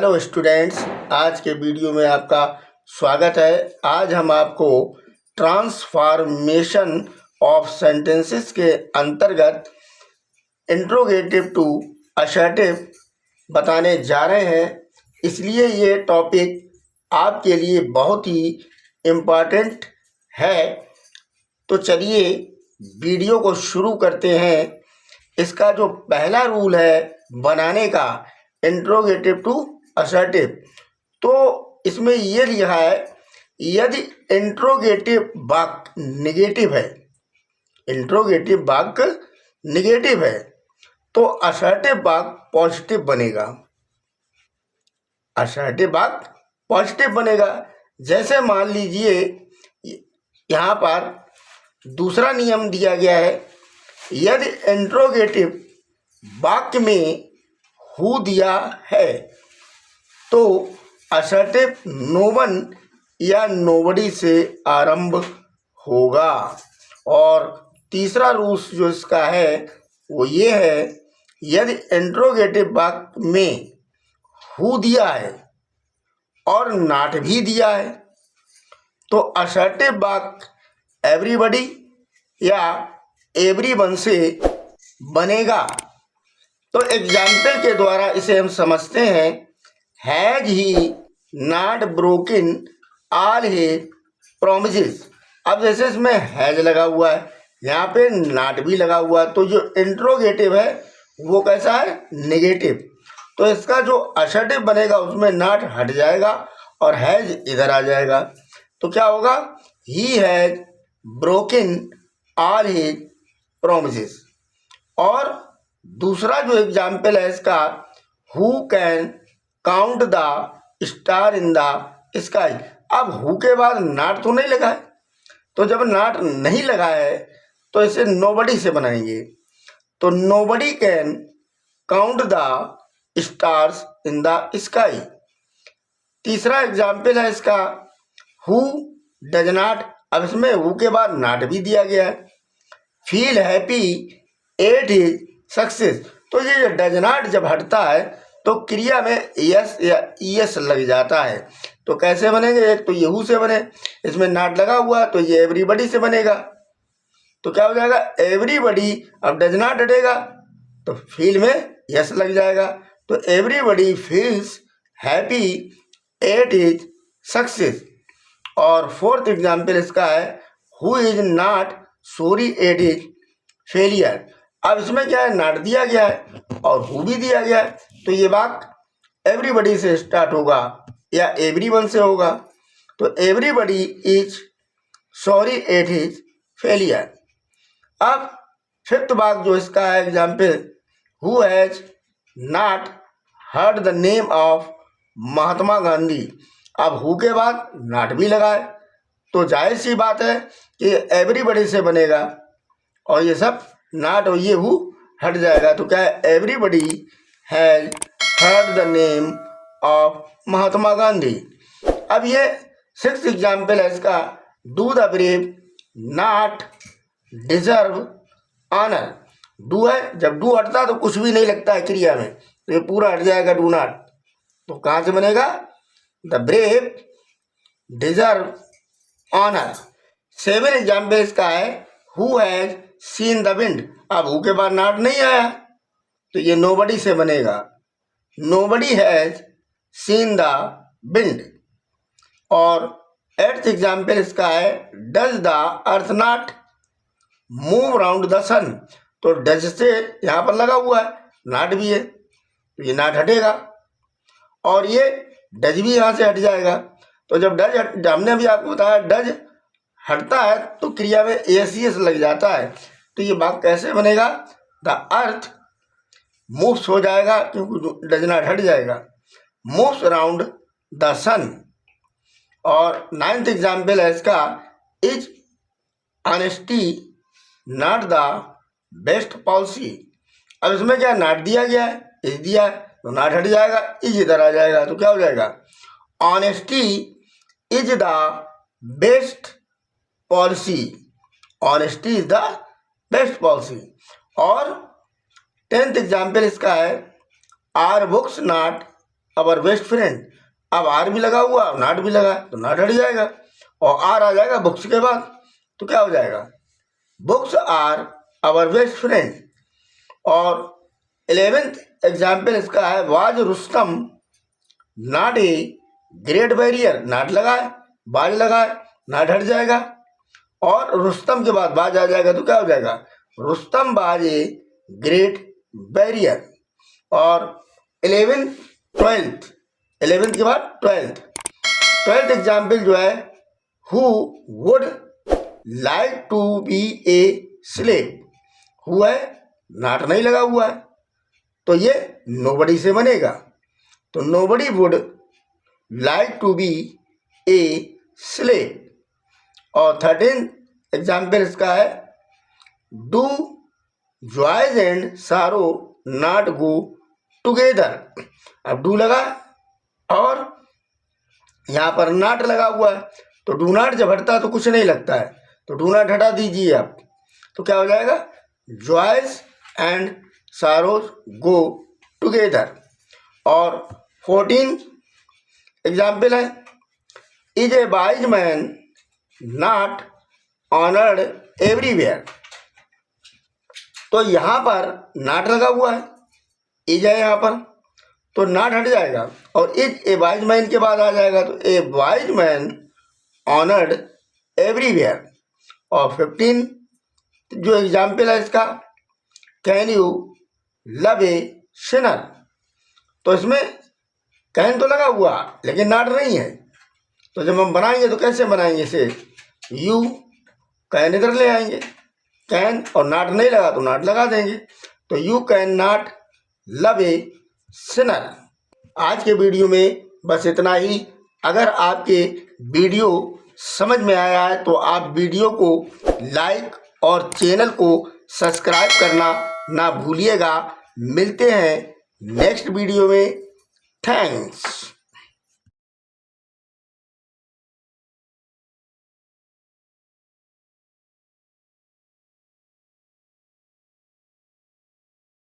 Hello students, आज के video में आपका स्वागत है। आज हम आपको ट्रांसफॉर्मेशन ऑफ सेंटेंसेस के अंतर्गत इंट्रोगेटिव टू असर्टिव बताने जा रहे हैं। इसलिए ये टॉपिक आपके लिए बहुत ही इम्पॉर्टेंट है। तो चलिए वीडियो को शुरू करते हैं। इसका जो पहला रूल है बनाने का, इंट्रोगेटिव टू असर्टिव, तो इसमें ये लिखा है यदि इंट्रोगेटिव वाक्य निगेटिव है, इंट्रोगेटिव वाक्य निगेटिव है तो असर्टिव वाक्य पॉजिटिव बनेगा, असर्टिव वाक्य पॉजिटिव बनेगा। जैसे मान लीजिए यहाँ पर दूसरा नियम दिया गया है, यदि इंट्रोगेटिव वाक्य में हु दिया है तो असर्टिव नो वन या नोबडी से आरंभ होगा। और तीसरा रूल जो इसका है वो ये है, यदि इंट्रोगेटिव वाक्य में हु दिया है और नॉट भी दिया है तो असर्टिव वाक्य एवरीबडी या एवरीवन से बनेगा। तो एग्जाम्पल के द्वारा इसे हम समझते हैं। Has he not broken all his promises. अब जैसे इसमें हैज लगा हुआ है, यहाँ पे नॉट भी लगा हुआ है, तो जो इंट्रोगेटिव है वो कैसा है, नेगेटिव। तो इसका जो असर्टिव बनेगा उसमें नॉट हट जाएगा और हैज इधर आ जाएगा। तो क्या होगा, he has broken all his promises. और दूसरा जो एग्जाम्पल है इसका, who can count the star in the sky. अब हु के बाद नॉट तो नहीं लगा है, तो जब नॉट नहीं लगा है तो इसे नोबडी से बनाएंगे। तो nobody can count the stars in the sky. तीसरा एग्जाम्पल है इसका, हु डज नॉट। अब इसमें हु के बाद नॉट भी दिया गया है। Feel happy at his success. तो ये डज नॉट जब हटता है तो क्रिया में यस या ईएस लग जाता है। तो कैसे बनेंगे, एक तो ये हु से बने, इसमें नॉट लगा हुआ है तो ये एवरीबडी से बनेगा। तो क्या हो जाएगा, एवरीबडी। अब डज नॉट हटेगा तो फील में यस लग जाएगा, तो everybody feels happy at his success. और फोर्थ एग्जाम्पल इसका है, who is not sorry at his failure. अब इसमें क्या है, नॉट दिया गया है और हु भी दिया गया है, तो ये वाक्य एवरीबडी से स्टार्ट होगा या एवरीवन से होगा। तो everybody is sorry at his failure. अब फिफ्थ वाक्य जो इसका है example, who has not heard the name of Mahatma Gandhi. अब हु के बाद नॉट भी लगा है तो जाहिर सी बात है कि एवरीबडी से बनेगा और ये सब नॉट और ये हु हट जाएगा। तो क्या है, everybody has heard the name of Mahatma Gandhi. अब ये सिक्स्थ एग्जाम्पल है इसका, do the brave not deserve honour. Do है, जब डू हटता है तो कुछ भी नहीं लगता है क्रिया में, तो ये पूरा हट जाएगा डू नॉट। तो कहाँ से बनेगा, the brave deserve honour. Seven example इसका है, who has seen the wind. अब हु के बाद नॉट नहीं आया तो ये नोबडी से बनेगा, nobody has seen the wind. और एट्थ एग्जाम्पल इसका है, does the earth not move round the sun. तो डज से यहाँ पर लगा हुआ है, नॉट भी है तो ये नॉट हटेगा और ये डज भी यहाँ से हट जाएगा। तो जब डज, हमने अभी आपको बताया डज हटता है तो क्रिया में एस लग जाता है, तो ये वाक्य कैसे बनेगा, द अर्थ मूव्स हो जाएगा क्योंकि डज नॉट हट जाएगा, मूव्स अराउंड द सन। और नाइन्थ एग्जाम्पल है इसका, is honesty not the best policy. अब इसमें क्या नॉट दिया गया है, इज दिया है तो नॉट हट जाएगा, इज इधर आ जाएगा, तो क्या हो जाएगा, honesty is the best policy, honesty is the best policy. और टेंथ एग्जाम्पल इसका है, are books not our best friend. अब आर भी लगा हुआ, नॉट भी लगा, तो नॉट हट जाएगा और आर आ जाएगा बुक्स के बाद, तो क्या हो जाएगा, books are our best friend. और 11th एग्जाम्पल इसका है, was Rustam not a great barrier. Not लगा है, बाज लगा है, नॉट हट जाएगा और रुस्तम के बाद बाज आ जाएगा, तो क्या हो जाएगा, रुस्तम बाज ए ग्रेट बैरियर। और 11th के बाद 12th एग्जाम्पल जो है, who would like to be a slave. Who है, नॉट नहीं लगा हुआ है, तो ये नोबडी से बनेगा, तो nobody would like to be a slave. और 13th एग्जाम्पल इसका है, do joys and sorrow not go together. अब डू लगा और यहाँ पर नॉट लगा हुआ है, तो डू नॉट जब हटता है तो कुछ नहीं लगता है, तो डू नॉट हटा दीजिए आप, तो क्या हो जाएगा, joys and sorrows go together. और 14th एग्जाम्पल है, is a wise man not honoured everywhere. तो यहाँ पर नॉट लगा हुआ है, इज है यहाँ पर, तो नॉट हट जाएगा और इज ए वाइज मैन के बाद आ जाएगा, तो ए वाइज मैन ऑनर्ड एवरीवेयर। और 15 जो एग्जाम्पल है इसका, can you love A Sinner. तो इसमें कैन तो लगा हुआ लेकिन नॉट नहीं है, तो जब हम बनाएंगे तो कैसे बनाएंगे इसे, यू कैन इधर ले आएंगे, कैन और नॉट नहीं लगा तो नॉट लगा देंगे, तो you can not love A Sinner. आज के वीडियो में बस इतना ही। अगर आपके वीडियो समझ में आया है तो आप वीडियो को लाइक और चैनल को सब्सक्राइब करना ना भूलिएगा। मिलते हैं नेक्स्ट वीडियो में। थैंक्स।